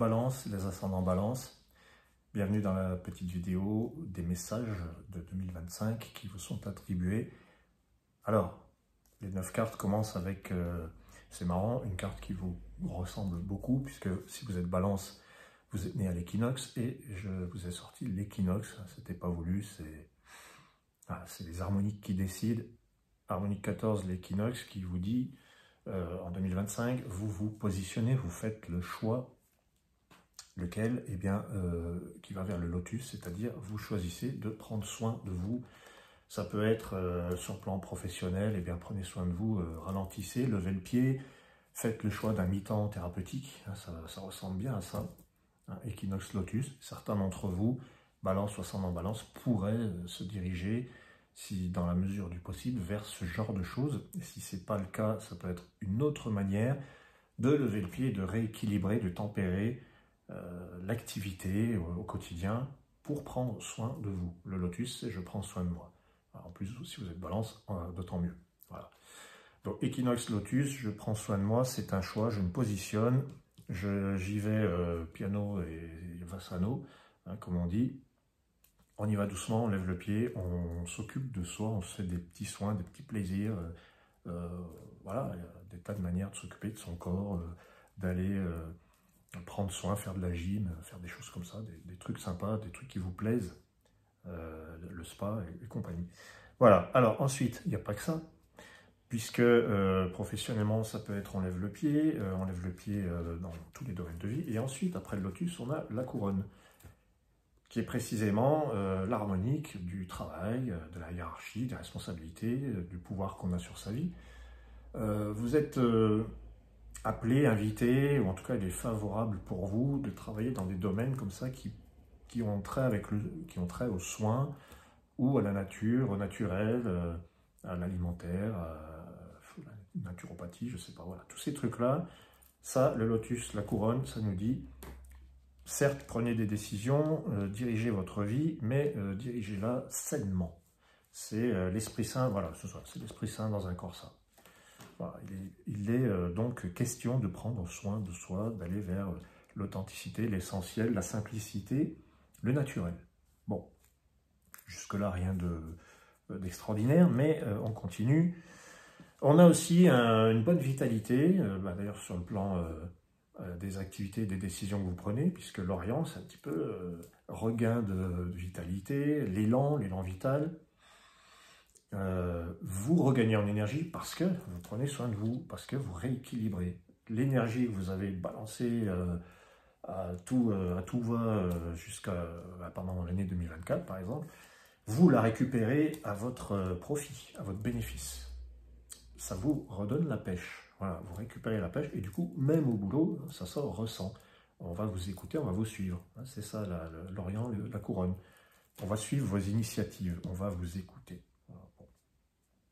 balances, les ascendants balance, bienvenue dans la petite vidéo des messages de 2025 qui vous sont attribués. Alors, les 9 cartes commencent avec, c'est marrant, une carte qui vous ressemble beaucoup, puisque si vous êtes balance, vous êtes né à l'équinoxe, et je vous ai sorti l'équinoxe, c'était pas voulu, c'est les harmoniques qui décident. Harmonique 14, l'équinoxe, qui vous dit, en 2025, vous vous positionnez, vous faites le choix, lequel, eh bien, qui va vers le lotus, c'est-à-dire vous choisissez de prendre soin de vous. Ça peut être sur le plan professionnel, eh bien, prenez soin de vous, ralentissez, levez le pied, faites le choix d'un mi-temps thérapeutique, hein, ça ressemble bien à ça, hein, équinoxe lotus. Certains d'entre vous, balance ou ascendant balance, pourraient se diriger, si dans la mesure du possible, vers ce genre de choses. Et si ce n'est pas le cas, ça peut être une autre manière de lever le pied, de rééquilibrer, de tempérer l'activité au quotidien pour prendre soin de vous. Le lotus, c'est je prends soin de moi. Alors, en plus, si vous êtes balance, d'autant mieux. Voilà. Donc, équinoxe lotus, je prends soin de moi, c'est un choix, je me positionne, j'y vais piano et vassano, hein, comme on dit. On y va doucement, on lève le pied, on s'occupe de soi, on se fait des petits soins, des petits plaisirs. Voilà, il y a des tas de manières de s'occuper de son corps, d'aller prendre soin, faire de la gym, faire des choses comme ça, des trucs sympas, des trucs qui vous plaisent, le spa et compagnie. Voilà, alors ensuite, il n'y a pas que ça, puisque professionnellement, ça peut être on lève le pied dans tous les domaines de vie, et ensuite, après le lotus, on a la couronne, qui est précisément l'harmonique du travail, de la hiérarchie, des responsabilités, du pouvoir qu'on a sur sa vie. Vous êtes appelé, invité, ou en tout cas il est favorable pour vous de travailler dans des domaines comme ça qui ont trait aux soins, ou à la nature, au naturel, à l'alimentaire, à la naturopathie, je sais pas, voilà. Tous ces trucs-là, ça, le lotus, la couronne, ça nous dit... Certes, prenez des décisions, dirigez votre vie, mais dirigez-la sainement. C'est l'Esprit Saint, voilà, c'est l'Esprit Saint dans un corps sain. Voilà, il est donc question de prendre soin de soi, d'aller vers l'authenticité, l'essentiel, la simplicité, le naturel. Bon, jusque-là, rien d'extraordinaire, mais on continue. On a aussi une bonne vitalité, d'ailleurs sur le plan... des activités, des décisions que vous prenez, puisque l'Orient, c'est un petit peu regain de vitalité, l'élan vital. Vous regagnez en énergie parce que vous prenez soin de vous, parce que vous rééquilibrez. L'énergie que vous avez balancée à tout va jusqu'à pendant l'année 2024, par exemple, vous la récupérez à votre profit, à votre bénéfice. Ça vous redonne la pêche. Voilà, vous récupérez la pêche, et du coup, même au boulot, ça sort ressent. On va vous écouter, on va vous suivre. C'est ça, l'Orient, la couronne. On va suivre vos initiatives, on va vous écouter. Voilà.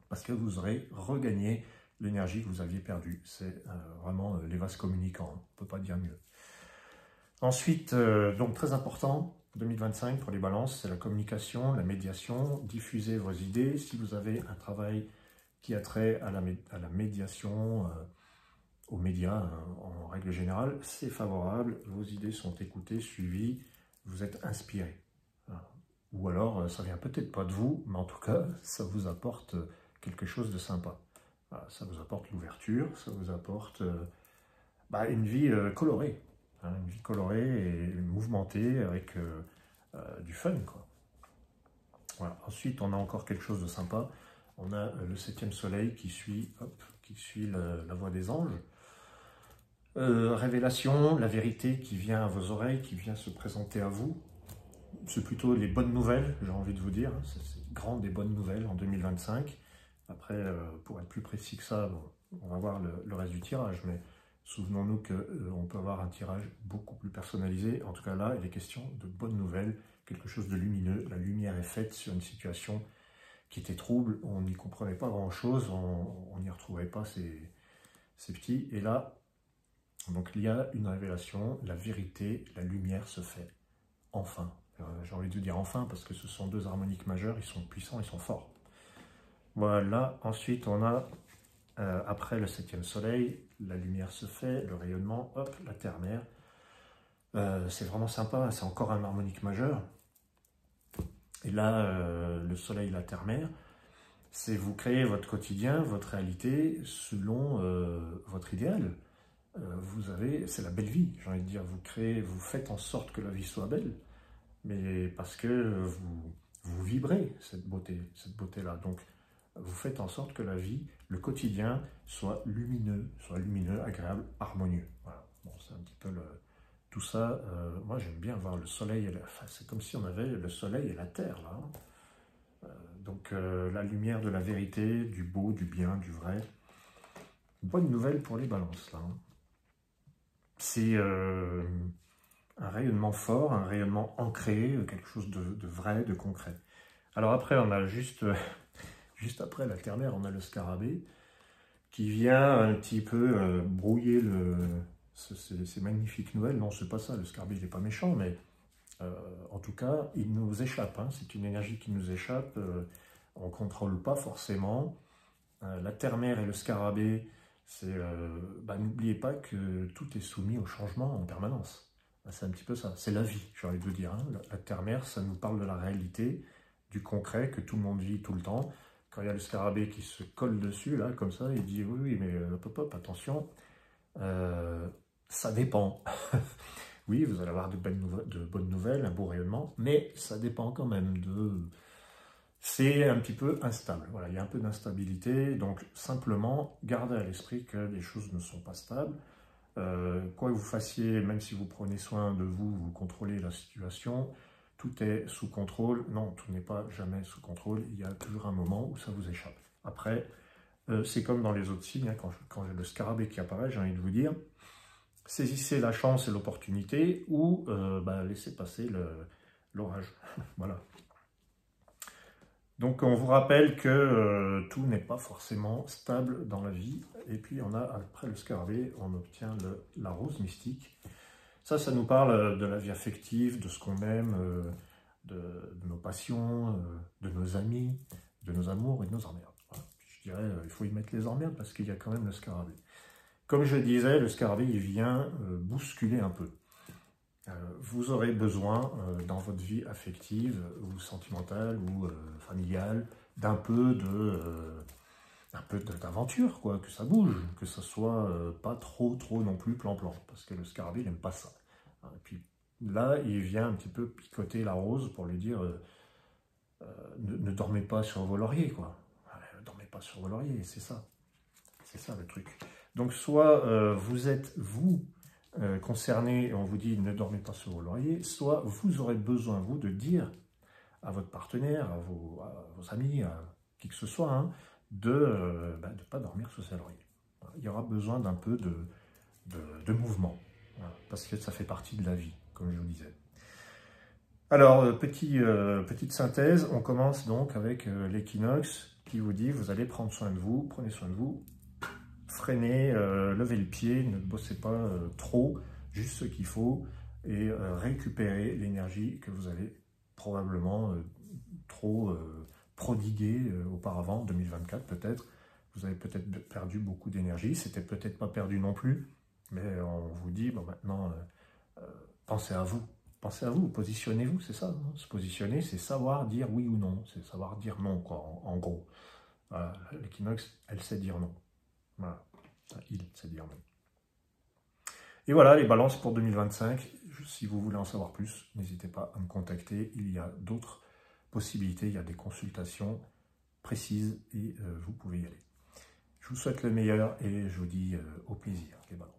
Parce que vous aurez regagné l'énergie que vous aviez perdue. C'est vraiment les vases communicants, on ne peut pas dire mieux. Ensuite, donc très important, 2025 pour les balances, c'est la communication, la médiation. Diffusez vos idées. Si vous avez un travail qui a trait à la médiation, aux médias en règle générale, c'est favorable, vos idées sont écoutées, suivies, vous êtes inspiré. Ou alors, ça vient peut-être pas de vous, mais en tout cas, ça vous apporte quelque chose de sympa. Ça vous apporte l'ouverture, ça vous apporte une vie colorée, hein, une vie colorée et mouvementée avec du fun, quoi. Voilà. Ensuite, on a encore quelque chose de sympa. On a le 7e soleil qui suit la voie des anges. Révélation, la vérité qui vient à vos oreilles, qui vient se présenter à vous. C'est plutôt les bonnes nouvelles, j'ai envie de vous dire. C'est grand des bonnes nouvelles en 2025. Après, pour être plus précis que ça, on va voir le reste du tirage. Mais souvenons-nous qu'on peut avoir un tirage beaucoup plus personnalisé. En tout cas là, il est question de bonnes nouvelles, quelque chose de lumineux. La lumière est faite sur une situation qui était trouble, on n'y comprenait pas grand-chose, on n'y retrouvait pas ces petits. Et là, donc il y a une révélation, la vérité, la lumière se fait. Enfin. J'ai envie de dire enfin, parce que ce sont deux harmoniques majeures, ils sont puissants, ils sont forts. Voilà, ensuite on a, après le 7e soleil, la lumière se fait, le rayonnement, hop, la terre-mère. C'est vraiment sympa, c'est encore un harmonique majeur. Et là, le soleil, la terre-mère, c'est vous créez votre quotidien, votre réalité selon votre idéal. C'est la belle vie, j'ai envie de dire. Vous faites en sorte que la vie soit belle, mais parce que vous vibrez cette beauté-là. Donc, vous faites en sorte que la vie, le quotidien, soit lumineux, agréable, harmonieux. Voilà. Bon, c'est un petit peu tout ça. Moi, j'aime bien voir le soleil. Enfin, c'est comme si on avait le soleil et la terre, là. Donc, la lumière de la vérité, du beau, du bien, du vrai. Bonne nouvelle pour les balances, là. C'est un rayonnement fort, un rayonnement ancré, quelque chose de vrai, de concret. Alors après, on a juste après la terre-mère, on a le scarabée qui vient un petit peu brouiller ces magnifiques nouvelles. Non, c'est pas ça, le scarabée, il n'est pas méchant, mais en tout cas, il nous échappe. Hein. C'est une énergie qui nous échappe, on ne contrôle pas forcément. La terre-mère et le scarabée, n'oubliez pas que tout est soumis au changement en permanence. C'est un petit peu ça, c'est la vie, j'ai envie de vous dire. Hein. La terre-mère, ça nous parle de la réalité, du concret que tout le monde vit tout le temps. Quand il y a le scarabée qui se colle dessus, là, comme ça, il dit oui, mais hop, attention, ça dépend. Oui, vous allez avoir de bonnes nouvelles, un beau rayonnement, mais ça dépend quand même de... C'est un petit peu instable. Voilà, il y a un peu d'instabilité, donc simplement, gardez à l'esprit que les choses ne sont pas stables. Quoi que vous fassiez, même si vous prenez soin de vous, vous contrôlez la situation, tout est sous contrôle. Non, tout n'est pas jamais sous contrôle. Il y a toujours un moment où ça vous échappe. Après, c'est comme dans les autres signes, hein, quand j'ai le scarabée qui apparaît, j'ai envie de vous dire, saisissez la chance et l'opportunité ou laissez passer l'orage. Voilà. Donc on vous rappelle que tout n'est pas forcément stable dans la vie. Et puis on a, après le scarabée, on obtient la rose mystique. Ça nous parle de la vie affective, de ce qu'on aime, de nos passions, de nos amis, de nos amours et de nos emmerdes. Voilà. Je dirais, il faut y mettre les emmerdes parce qu'il y a quand même le scarabée. Comme je disais, le scarabée, il vient bousculer un peu. Vous aurez besoin, dans votre vie affective, ou sentimentale, ou familiale, d'un peu d'aventure, quoi, que ça bouge, que ça soit pas trop non plus plan-plan, parce que le scarabée, il n'aime pas ça. Et puis là, il vient un petit peu picoter la rose pour lui dire ne dormez pas sur vos lauriers, quoi. Ne dormez pas sur vos lauriers, c'est ça le truc. Donc soit vous êtes, vous, concerné et on vous dit ne dormez pas sur vos lauriers, soit vous aurez besoin, vous, de dire à votre partenaire, à vos amis, à qui que ce soit, hein, de ne pas dormir sous ses lauriers. Il y aura besoin d'un peu de mouvement, voilà, parce que ça fait partie de la vie, comme je vous disais. Alors, petite synthèse, on commence donc avec l'équinoxe qui vous dit vous allez prendre soin de vous, prenez soin de vous, freinez, levez le pied, ne bossez pas trop, juste ce qu'il faut, et récupérez l'énergie que vous avez probablement trop prodiguée auparavant, 2024 peut-être. Vous avez peut-être perdu beaucoup d'énergie, c'était peut-être pas perdu non plus, mais on vous dit, bon, maintenant, pensez à vous, positionnez-vous, c'est ça. Hein. Se positionner, c'est savoir dire oui ou non, c'est savoir dire non, quoi, en gros. Voilà, l'équinoxe, elle sait dire non. Voilà, il sait dire non. Et voilà les balances pour 2025. Si vous voulez en savoir plus, n'hésitez pas à me contacter. Il y a d'autres possibilités, il y a des consultations précises et vous pouvez y aller. Je vous souhaite le meilleur et je vous dis au plaisir les balances.